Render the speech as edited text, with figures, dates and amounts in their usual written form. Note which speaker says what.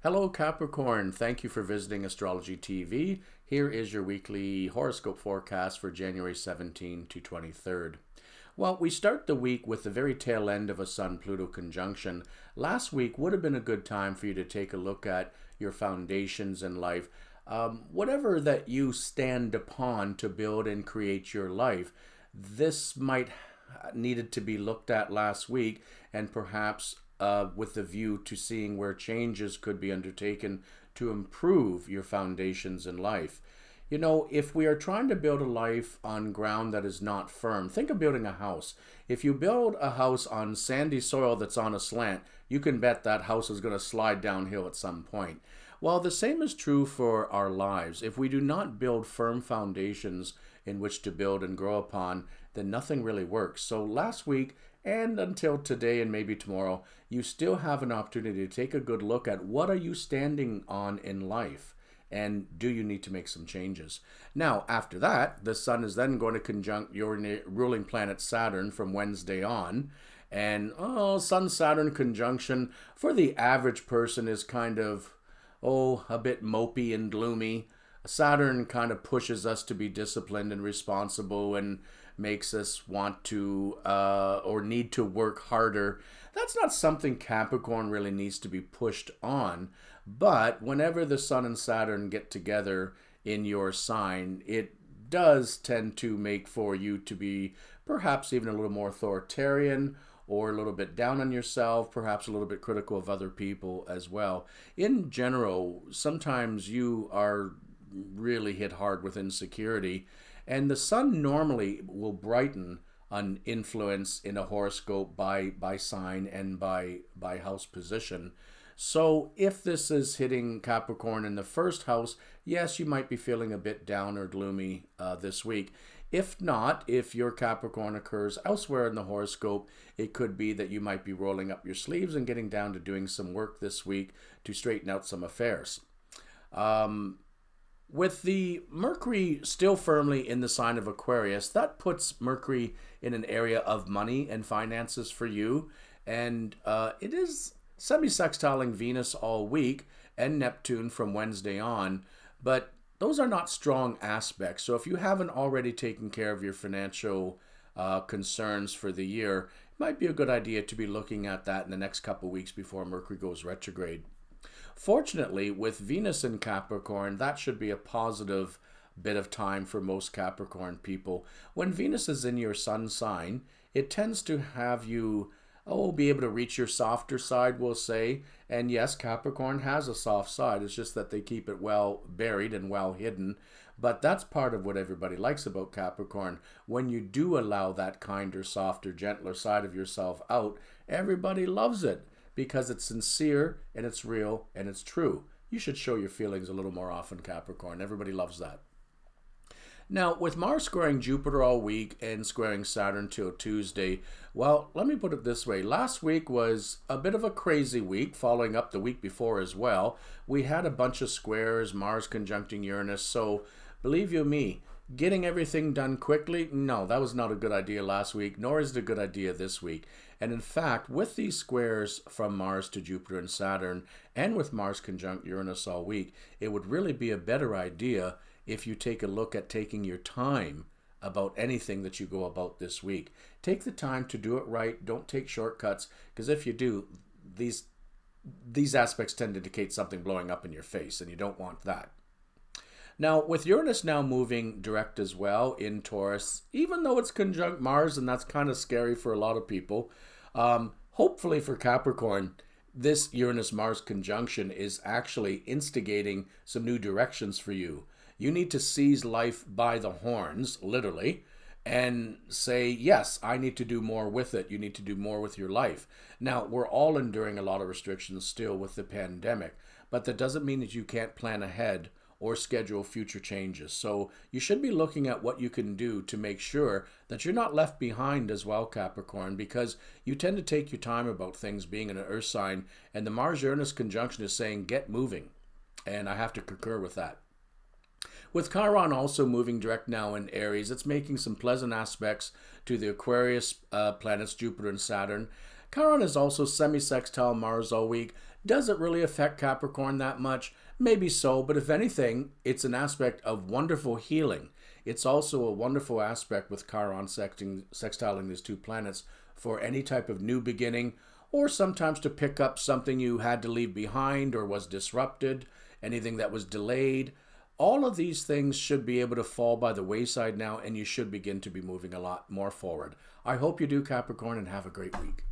Speaker 1: Hello, Capricorn. Thank you for visiting Astrology TV. Here is your weekly horoscope forecast for January 17 to 23rd. Well, we start the week with the very tail end of a Sun-Pluto conjunction. Last week would have been a good time for you to take a look at your foundations in life. Whatever that you stand upon to build and create your life, this might needed to be looked at last week, and perhaps with the view to seeing where changes could be undertaken to improve your foundations in life. You know, if we are trying to build a life on ground that is not firm, think of building a house. If you build a house on sandy soil that's on a slant, you can bet that house is going to slide downhill at some point. Well, the same is true for our lives. If we do not build firm foundations in which to build and grow upon, then nothing really works. So last week and until today and maybe tomorrow, you still have an opportunity to take a good look at what are you standing on in life, and do you need to make some changes? Now, after that, the sun is then going to conjunct your ruling planet Saturn from Wednesday on. And Sun-Saturn conjunction for the average person is kind of, a bit mopey and gloomy. Saturn kind of pushes us to be disciplined and responsible and makes us want to or need to work harder. That's not something Capricorn really needs to be pushed on. But whenever the Sun and Saturn get together in your sign, it does tend to make for you to be perhaps even a little more authoritarian, or a little bit down on yourself, perhaps a little bit critical of other people as well. In general, sometimes you are really hit hard with insecurity, and the sun normally will brighten an influence in a horoscope by sign and by house position. So if this is hitting Capricorn in the first house, yes, you might be feeling a bit down or gloomy this week. If not, if your Capricorn occurs elsewhere in the horoscope, it could be that you might be rolling up your sleeves and getting down to doing some work this week to straighten out some affairs. With the Mercury still firmly in the sign of Aquarius, that puts Mercury in an area of money and finances for you. And it is semi-sextiling Venus all week and Neptune from Wednesday on. But those are not strong aspects. So if you haven't already taken care of your financial concerns for the year, it might be a good idea to be looking at that in the next couple of weeks before Mercury goes retrograde. Fortunately, with Venus in Capricorn, that should be a positive bit of time for most Capricorn people. When Venus is in your sun sign, it tends to have you be able to reach your softer side, we'll say. And yes, Capricorn has a soft side. It's just that they keep it well buried and well hidden. But that's part of what everybody likes about Capricorn. When you do allow that kinder, softer, gentler side of yourself out, everybody loves it because it's sincere and it's real and it's true. You should show your feelings a little more often, Capricorn. Everybody loves that. Now, with Mars squaring Jupiter all week and squaring Saturn till Tuesday, well, let me put it this way. Last week was a bit of a crazy week, following up the week before as well. We had a bunch of squares, Mars conjuncting Uranus, so believe you me, getting everything done quickly, no, that was not a good idea last week, nor is it a good idea this week. And in fact, with these squares from Mars to Jupiter and Saturn, and with Mars conjunct Uranus all week, it would really be a better idea if you take a look at taking your time about anything that you go about this week. Take the time to do it right. Don't take shortcuts, because if you do, these aspects tend to indicate something blowing up in your face, and you don't want that. Now, with Uranus now moving direct as well in Taurus, even though it's conjunct Mars, and that's kind of scary for a lot of people, hopefully for Capricorn, this Uranus-Mars conjunction is actually instigating some new directions for you. You need to seize life by the horns, literally, and say, yes, I need to do more with it. You need to do more with your life. Now, we're all enduring a lot of restrictions still with the pandemic, but that doesn't mean that you can't plan ahead or schedule future changes. So you should be looking at what you can do to make sure that you're not left behind as well, Capricorn, because you tend to take your time about things being in an earth sign, and the Mars-Uranus conjunction is saying, get moving. And I have to concur with that. With Chiron also moving direct now in Aries, it's making some pleasant aspects to the Aquarius planets, Jupiter and Saturn. Chiron is also semi-sextile Mars all week. Does it really affect Capricorn that much? Maybe so, but if anything, it's an aspect of wonderful healing. It's also a wonderful aspect with Chiron sextiling these two planets for any type of new beginning, or sometimes to pick up something you had to leave behind or was disrupted, anything that was delayed. All of these things should be able to fall by the wayside now, and you should begin to be moving a lot more forward. I hope you do, Capricorn, and have a great week.